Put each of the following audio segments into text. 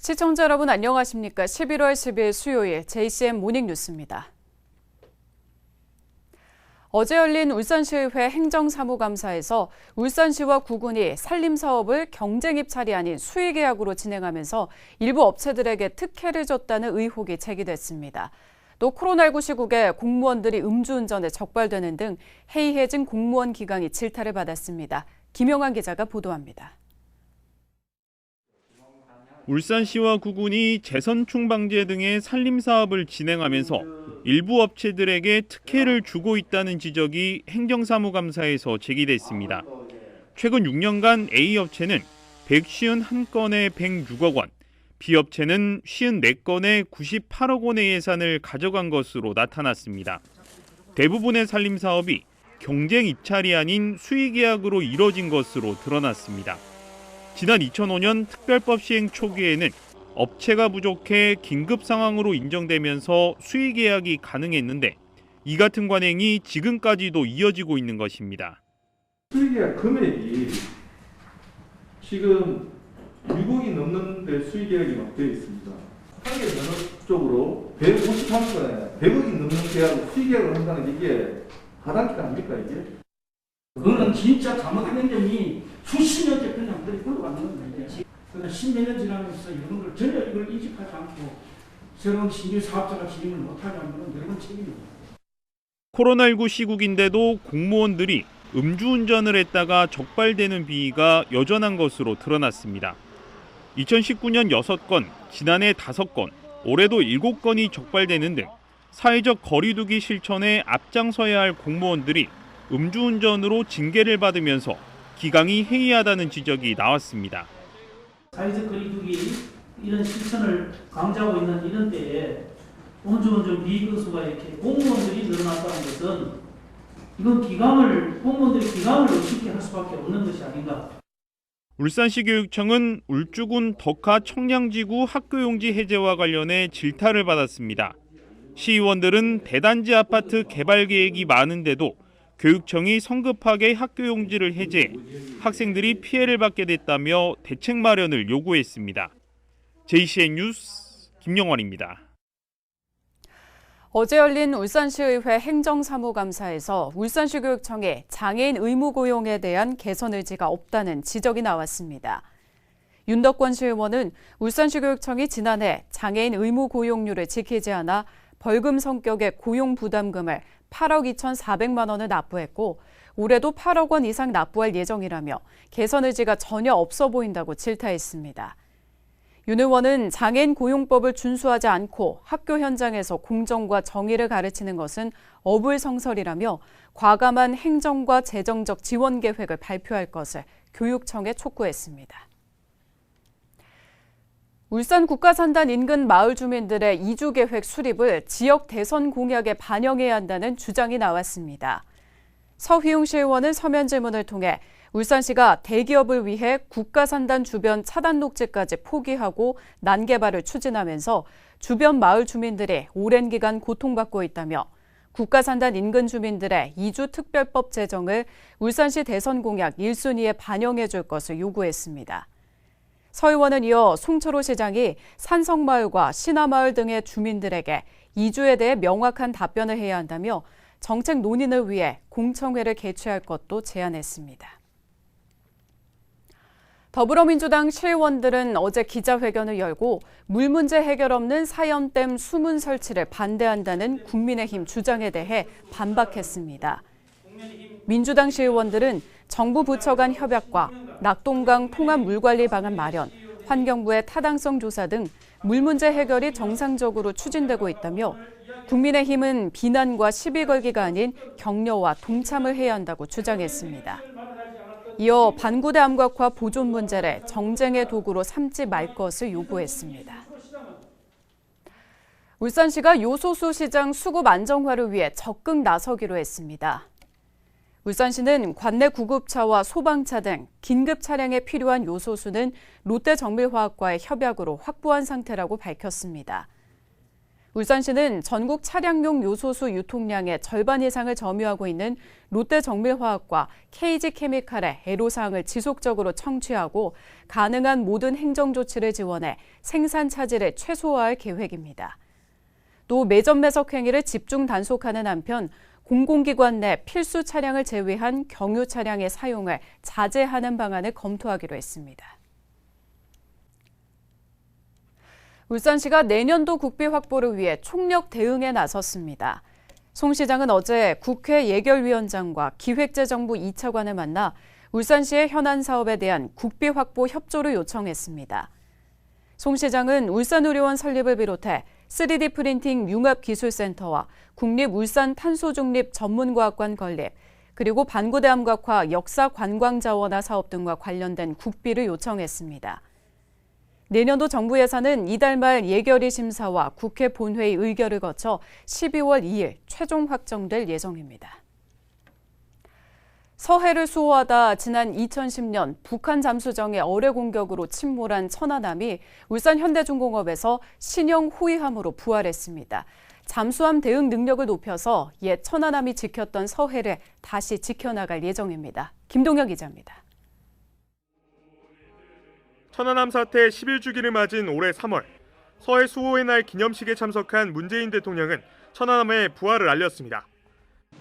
시청자 여러분 안녕하십니까? 11월 10일 수요일 JCM 모닝뉴스입니다. 어제 열린 울산시의회 행정사무감사에서 울산시와 구군이 산림사업을 경쟁 입찰이 아닌 수의계약으로 진행하면서 일부 업체들에게 특혜를 줬다는 의혹이 제기됐습니다. 또 코로나19 시국에 공무원들이 음주운전에 적발되는 등 해이해진 공무원 기강이 질타를 받았습니다. 김영환 기자가 보도합니다. 울산시와 구군이 재선충 방제 등의 산림사업을 진행하면서 일부 업체들에게 특혜를 주고 있다는 지적이 행정사무감사에서 제기됐습니다. 최근 6년간 A업체는 151건에 106억 원, B업체는 54건에 98억 원의 예산을 가져간 것으로 나타났습니다. 대부분의 산림사업이 경쟁 입찰이 아닌 수의계약으로 이뤄진 것으로 드러났습니다. 지난 2005년 특별법 시행 초기에는 업체가 부족해 긴급 상황으로 인정되면서 수의계약이 가능했는데 이 같은 관행이 지금까지도 이어지고 있는 것입니다. 수의계약 금액이 지금 6억이 넘는데 수의계약이 막 되어 있습니다. 한개 면허 쪽으로 153건에 100억이 넘는 계약으로 수의계약을 한다는 게 이게 하단기가 아닙니까 이게? 그거는 진짜 잘못한 행정이 수십 년째 그냥 흘러가는 겁니다. 그러니까 10몇 년 지나면서 이런 걸 전혀 이걸 인식하지 않고 새로운 신규 사업자가 진입을 못하게 하면 여러분 책임입니다. 코로나19 시국인데도 공무원들이 음주운전을 했다가 적발되는 비위가 여전한 것으로 드러났습니다. 2019년 6건, 지난해 5건, 올해도 7건이 적발되는 등 사회적 거리두기 실천에 앞장서야 할 공무원들이 음주운전으로 징계를 받으면서 기강이 해이하다는 지적이 나왔습니다. 사회적 거리두기 이런 실천을 강조하고 있는 이런 때에 음주운전 비건수가 이렇게 공무원들이 늘어났다는 것은 이건 공무원들의 기강을 의식케 할 수밖에 없는 것이 아닌가. 울산시 교육청은 울주군 덕하 청량지구 학교용지 해제와 관련해 질타를 받았습니다. 시의원들은 대단지 아파트 개발 계획이 많은데도 교육청이 성급하게 학교용지를 해제해 학생들이 피해를 받게 됐다며 대책 마련을 요구했습니다. JCN 뉴스 김영환입니다. 어제 열린 울산시의회 행정사무감사에서 울산시 교육청에 장애인 의무 고용에 대한 개선 의지가 없다는 지적이 나왔습니다. 윤덕권 시의원은 울산시 교육청이 지난해 장애인 의무 고용률을 지키지 않아 벌금 성격의 고용 부담금을 8억 2,400만 원을 납부했고 올해도 8억 원 이상 납부할 예정이라며 개선 의지가 전혀 없어 보인다고 질타했습니다. 윤 의원은 장애인 고용법을 준수하지 않고 학교 현장에서 공정과 정의를 가르치는 것은 어불성설이라며 과감한 행정과 재정적 지원 계획을 발표할 것을 교육청에 촉구했습니다. 울산 국가산단 인근 마을 주민들의 이주 계획 수립을 지역 대선 공약에 반영해야 한다는 주장이 나왔습니다. 서휘웅 시의원은 서면 질문을 통해 울산시가 대기업을 위해 국가산단 주변 차단 녹지까지 포기하고 난개발을 추진하면서 주변 마을 주민들이 오랜 기간 고통받고 있다며 국가산단 인근 주민들의 이주 특별법 제정을 울산시 대선 공약 1순위에 반영해 줄 것을 요구했습니다. 서 의원은 이어 송철호 시장이 산성마을과 신화마을 등의 주민들에게 이주에 대해 명확한 답변을 해야 한다며 정책 논의를 위해 공청회를 개최할 것도 제안했습니다. 더불어민주당 시의원들은 어제 기자회견을 열고 물 문제 해결 없는 사연댐 수문 설치를 반대한다는 국민의힘 주장에 대해 반박했습니다. 민주당 시의원들은 정부 부처 간 협약과 낙동강 통합 물관리 방안 마련, 환경부의 타당성 조사 등 물 문제 해결이 정상적으로 추진되고 있다며 국민의힘은 비난과 시비 걸기가 아닌 격려와 동참을 해야 한다고 주장했습니다. 이어 반구대 암각화 보존 문제를 정쟁의 도구로 삼지 말 것을 요구했습니다. 울산시가 요소수 시장 수급 안정화를 위해 적극 나서기로 했습니다. 울산시는 관내 구급차와 소방차 등 긴급 차량에 필요한 요소수는 롯데정밀화학과의 협약으로 확보한 상태라고 밝혔습니다. 울산시는 전국 차량용 요소수 유통량의 절반 이상을 점유하고 있는 롯데정밀화학과 KG케미칼의 애로사항을 지속적으로 청취하고 가능한 모든 행정조치를 지원해 생산 차질을 최소화할 계획입니다. 또 매점 매석 행위를 집중 단속하는 한편 공공기관 내 필수 차량을 제외한 경유 차량의 사용을 자제하는 방안을 검토하기로 했습니다. 울산시가 내년도 국비 확보를 위해 총력 대응에 나섰습니다. 송 시장은 어제 국회 예결위원장과 기획재정부 2차관을 만나 울산시의 현안 사업에 대한 국비 확보 협조를 요청했습니다. 송 시장은 울산의료원 설립을 비롯해 3D 프린팅 융합기술센터와 국립울산탄소중립전문과학관 건립, 그리고 반구대암각화 역사관광자원화 사업 등과 관련된 국비를 요청했습니다. 내년도 정부 예산은 이달 말 예결위 심사와 국회 본회의 의결을 거쳐 12월 2일 최종 확정될 예정입니다. 서해를 수호하다 지난 2010년 북한 잠수정의 어뢰 공격으로 침몰한 천안함이 울산 현대중공업에서 신형 호위함으로 부활했습니다. 잠수함 대응 능력을 높여서 옛 천안함이 지켰던 서해를 다시 지켜나갈 예정입니다. 김동혁 기자입니다. 천안함 사태 11주기를 맞은 올해 3월, 서해 수호의 날 기념식에 참석한 문재인 대통령은 천안함의 부활을 알렸습니다.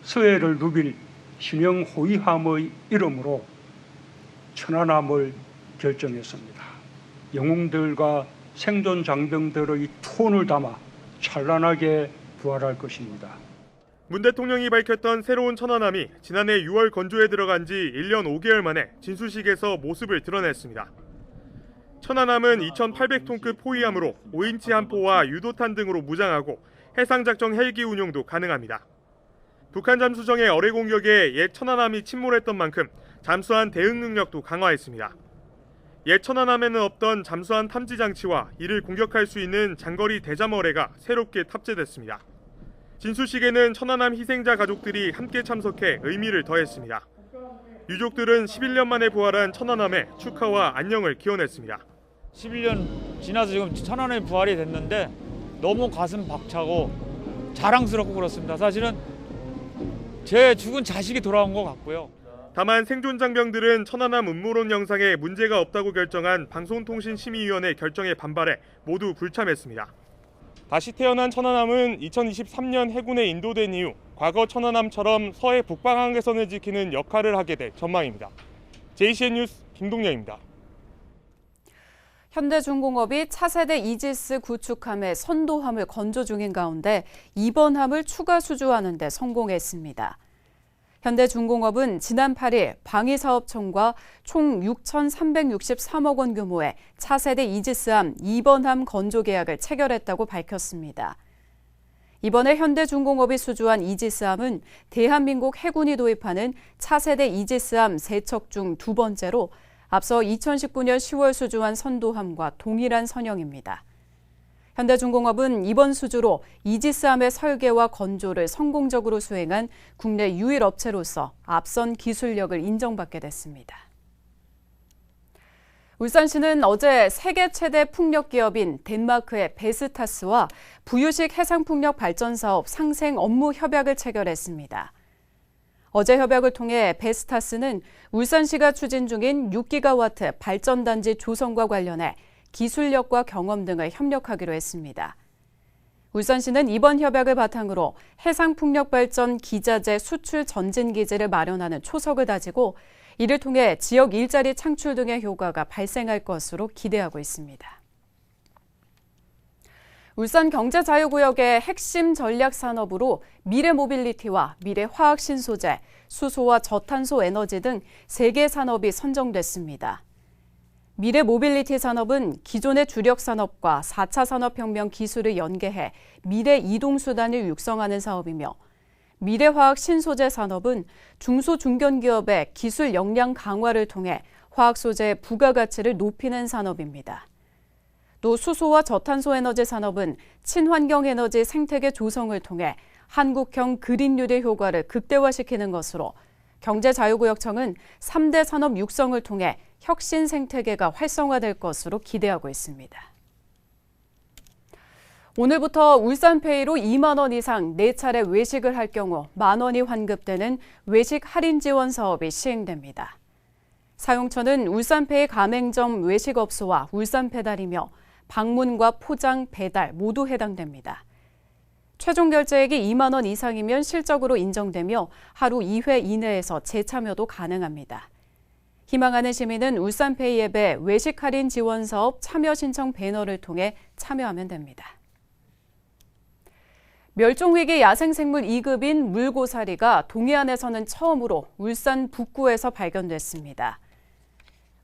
서해를 누빌 신형 호위함의 이름으로 천안함을 결정했습니다. 영웅들과 생존 장병들의 투혼을 담아 찬란하게 부활할 것입니다. 문 대통령이 밝혔던 새로운 천안함이 지난해 6월 건조에 들어간 지 1년 5개월 만에 진수식에서 모습을 드러냈습니다. 천안함은 2,800톤급 호위함으로 5인치 함포와 유도탄 등으로 무장하고 해상작전 헬기 운용도 가능합니다. 북한 잠수정의 어뢰 공격에 옛 천안함이 침몰했던 만큼 잠수함 대응 능력도 강화했습니다. 옛 천안함에는 없던 잠수함 탐지 장치와 이를 공격할 수 있는 장거리 대잠 어뢰가 새롭게 탑재됐습니다. 진수식에는 천안함 희생자 가족들이 함께 참석해 의미를 더했습니다. 유족들은 11년 만에 부활한 천안함에 축하와 안녕을 기원했습니다. 11년 지나서 지금 천안함이 부활이 됐는데 너무 가슴 벅차고 자랑스럽고 그렇습니다. 사실은 제 죽은 자식이 돌아온 것 같고요. 다만 생존 장병들은 천안함 음모론 영상에 문제가 없다고 결정한 방송통신심의위원회 결정에 반발해 모두 불참했습니다. 다시 태어난 천안함은 2023년 해군에 인도된 이후 과거 천안함처럼 서해 북방 한계선을 지키는 역할을 하게 될 전망입니다. JCN 뉴스 김동영입니다. 현대중공업이 차세대 이지스 구축함의 선도함을 건조 중인 가운데 이번 함을 추가 수주하는 데 성공했습니다. 현대중공업은 지난 8일 방위사업청과 총 6,363억 원 규모의 차세대 이지스함 2번 함 건조 계약을 체결했다고 밝혔습니다. 이번에 현대중공업이 수주한 이지스함은 대한민국 해군이 도입하는 차세대 이지스함 3척 중 두 번째로 앞서 2019년 10월 수주한 선도함과 동일한 선형입니다. 현대중공업은 이번 수주로 이지스함의 설계와 건조를 성공적으로 수행한 국내 유일 업체로서 앞선 기술력을 인정받게 됐습니다. 울산시는 어제 세계 최대 풍력 기업인 덴마크의 베스타스와 부유식 해상풍력 발전 사업 상생 업무 협약을 체결했습니다. 어제 협약을 통해 베스타스는 울산시가 추진 중인 6기가와트 발전단지 조성과 관련해 기술력과 경험 등을 협력하기로 했습니다. 울산시는 이번 협약을 바탕으로 해상풍력 발전 기자재 수출 전진 기지를 마련하는 초석을 다지고 이를 통해 지역 일자리 창출 등의 효과가 발생할 것으로 기대하고 있습니다. 울산 경제자유구역의 핵심 전략 산업으로 미래 모빌리티와 미래 화학 신소재, 수소와 저탄소 에너지 등 3개 산업이 선정됐습니다. 미래 모빌리티 산업은 기존의 주력 산업과 4차 산업혁명 기술을 연계해 미래 이동수단을 육성하는 사업이며 미래 화학 신소재 산업은 중소중견기업의 기술 역량 강화를 통해 화학 소재의 부가가치를 높이는 산업입니다. 또 수소와 저탄소 에너지 산업은 친환경 에너지 생태계 조성을 통해 한국형 그린 뉴딜 효과를 극대화시키는 것으로 경제자유구역청은 3대 산업 육성을 통해 혁신 생태계가 활성화될 것으로 기대하고 있습니다. 오늘부터 울산페이로 2만 원 이상 4차례 외식을 할 경우 만 원이 환급되는 외식 할인 지원 사업이 시행됩니다. 사용처는 울산페이 가맹점 외식업소와 울산배달이며 방문과 포장, 배달 모두 해당됩니다. 최종 결제액이 2만 원 이상이면 실적으로 인정되며 하루 2회 이내에서 재참여도 가능합니다. 희망하는 시민은 울산페이 앱에 외식 할인 지원 사업 참여 신청 배너를 통해 참여하면 됩니다. 멸종위기 야생생물 2급인 물고사리가 동해안에서는 처음으로 울산 북구에서 발견됐습니다.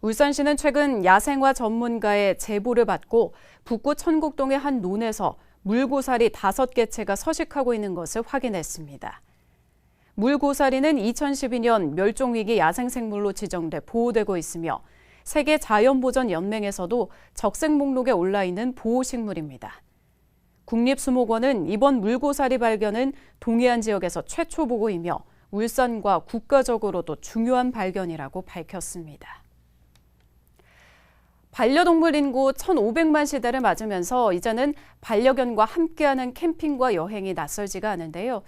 울산시는 최근 야생화 전문가의 제보를 받고 북구 천국동의 한 논에서 물고사리 5개체가 서식하고 있는 것을 확인했습니다. 물고사리는 2012년 멸종위기 야생생물로 지정돼 보호되고 있으며 세계자연보전연맹에서도 적색 목록에 올라 있는 보호식물입니다. 국립수목원은 이번 물고사리 발견은 동해안 지역에서 최초 보고이며 울산과 국가적으로도 중요한 발견이라고 밝혔습니다. 반려동물 인구 1,500만 시대를 맞으면서 이제는 반려견과 함께하는 캠핑과 여행이 낯설지가 않은데요.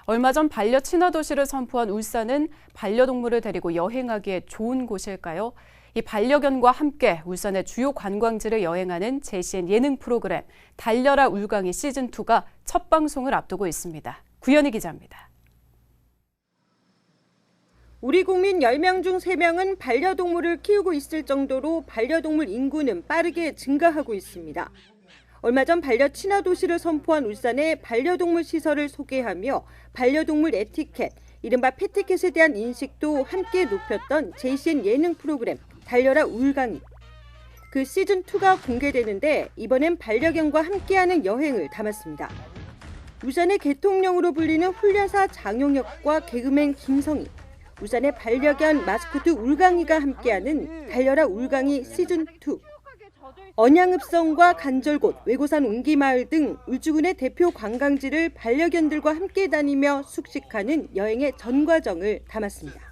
얼마 전 반려 친화 도시를 선포한 울산은 반려동물을 데리고 여행하기에 좋은 곳일까요? 이 반려견과 함께 울산의 주요 관광지를 여행하는 JCN 예능 프로그램 달려라 울강이 시즌2가 첫 방송을 앞두고 있습니다. 구현희 기자입니다. 우리 국민 10명 중 3명은 반려동물을 키우고 있을 정도로 반려동물 인구는 빠르게 증가하고 있습니다. 얼마 전 반려 친화 도시를 선포한 울산의 반려동물 시설을 소개하며 반려동물 에티켓, 이른바 패티켓에 대한 인식도 함께 높였던 JCN 예능 프로그램 달려라 울강이. 그 시즌2가 공개되는데 이번엔 반려견과 함께하는 여행을 담았습니다. 울산의 개통령으로 불리는 훈련사 장용혁과 개그맨 김성희, 울산의 반려견 마스코트 울강이가 함께하는 달려라 울강이 시즌2. 언양읍성과 간절곶, 외고산 웅기마을 등 울주군의 대표 관광지를 반려견들과 함께 다니며 숙식하는 여행의 전 과정을 담았습니다.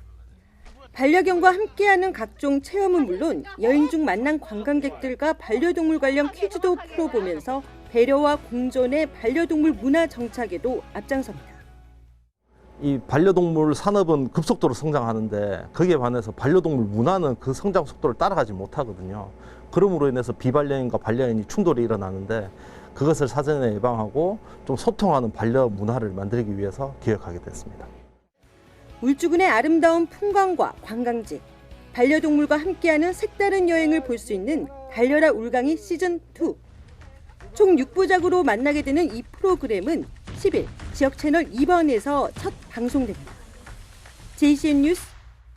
반려견과 함께하는 각종 체험은 물론 여행 중 만난 관광객들과 반려동물 관련 퀴즈도 풀어보면서 배려와 공존의 반려동물 문화 정착에도 앞장섭니다. 이 반려동물 산업은 급속도로 성장하는데 거기에 반해서 반려동물 문화는 그 성장 속도를 따라가지 못하거든요. 그러므로 인해서 비반려인과 반려인이 충돌이 일어나는데 그것을 사전에 예방하고 좀 소통하는 반려 문화를 만들기 위해서 기획하게 됐습니다. 울주군의 아름다운 풍광과 관광지, 반려동물과 함께하는 색다른 여행을 볼 수 있는 달려라 울강이 시즌2. 총 6부작으로 만나게 되는 이 프로그램은 10일 지역 채널 2번에서 첫 방송됩니다. JCN 뉴스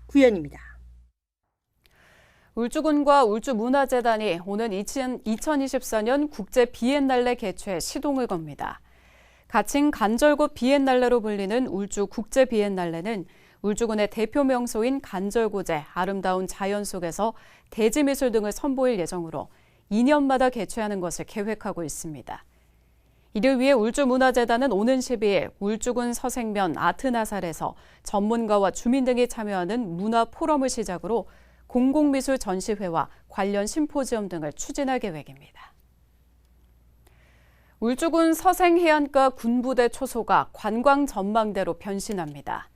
구현입니다. 울주군과 울주문화재단이 오는 2024년 국제 비엔날레 개최에 시동을 겁니다. 가칭 간절곶 비엔날레로 불리는 울주 국제 비엔날레는 울주군의 대표 명소인 간절곶의 아름다운 자연 속에서 대지미술 등을 선보일 예정으로 2년마다 개최하는 것을 계획하고 있습니다. 이를 위해 울주문화재단은 오는 12일 울주군 서생면 아트나살에서 전문가와 주민 등이 참여하는 문화 포럼을 시작으로 공공미술 전시회와 관련 심포지엄 등을 추진할 계획입니다. 울주군 서생해안가 군부대 초소가 관광 전망대로 변신합니다.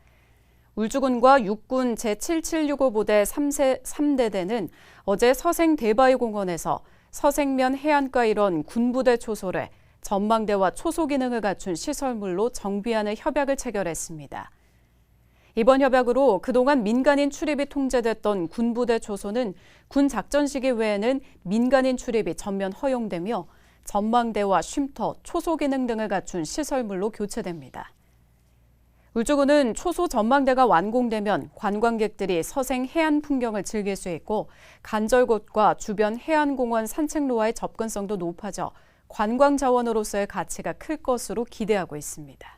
울주군과 육군 제7765 부대 3대대는 어제 서생 대바위공원에서 서생면 해안가 일원 군부대 초소를 전망대와 초소 기능을 갖춘 시설물로 정비하는 협약을 체결했습니다. 이번 협약으로 그동안 민간인 출입이 통제됐던 군부대 초소는 군 작전 시기 외에는 민간인 출입이 전면 허용되며 전망대와 쉼터, 초소 기능 등을 갖춘 시설물로 교체됩니다. 울주군은 초소 전망대가 완공되면 관광객들이 서생 해안 풍경을 즐길 수 있고 간절곶과 주변 해안공원 산책로와의 접근성도 높아져 관광 자원으로서의 가치가 클 것으로 기대하고 있습니다.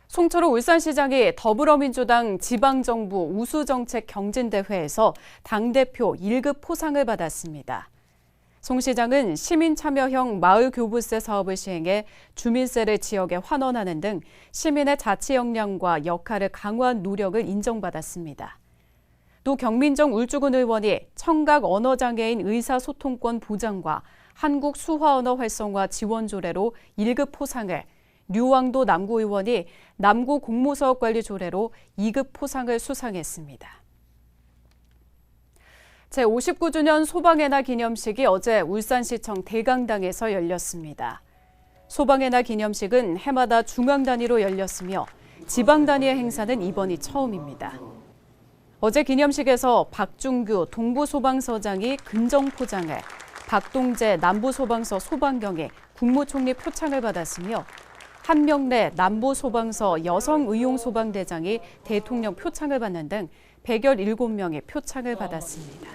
송철호 울산시장이 더불어민주당 지방정부 우수정책 경진대회에서 당대표 1급 포상을 받았습니다. 송 시장은 시민참여형 마을교부세 사업을 시행해 주민세를 지역에 환원하는 등 시민의 자치 역량과 역할을 강화한 노력을 인정받았습니다. 또 경민정 울주군 의원이 청각 언어장애인 의사소통권 보장과 한국 수화언어 활성화 지원 조례로 1급 포상을, 류왕도 남구의원이 남구 공모사업 관리 조례로 2급 포상을 수상했습니다. 제59주년 소방의 날 기념식이 어제 울산시청 대강당에서 열렸습니다. 소방의 날 기념식은 해마다 중앙 단위로 열렸으며 지방 단위의 행사는 이번이 처음입니다. 어제 기념식에서 박중규 동부소방서장이 근정포장을, 박동재 남부소방서 소방경이 국무총리 표창을 받았으며 한명래 남부소방서 여성의용소방대장이 대통령 표창을 받는 등 117명이 표창을 받았습니다.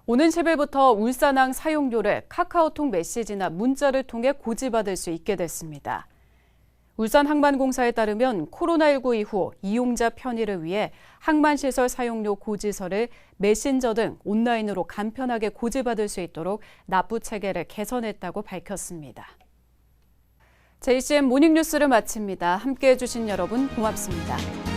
오는 10일부터 울산항 사용료를 카카오톡 메시지나 문자를 통해 고지받을 수 있게 됐습니다. 울산항만공사에 따르면 코로나19 이후 이용자 편의를 위해 항만시설 사용료 고지서를 메신저 등 온라인으로 간편하게 고지받을 수 있도록 납부 체계를 개선했다고 밝혔습니다. JCM 모닝뉴스를 마칩니다. 함께해 주신 여러분 고맙습니다.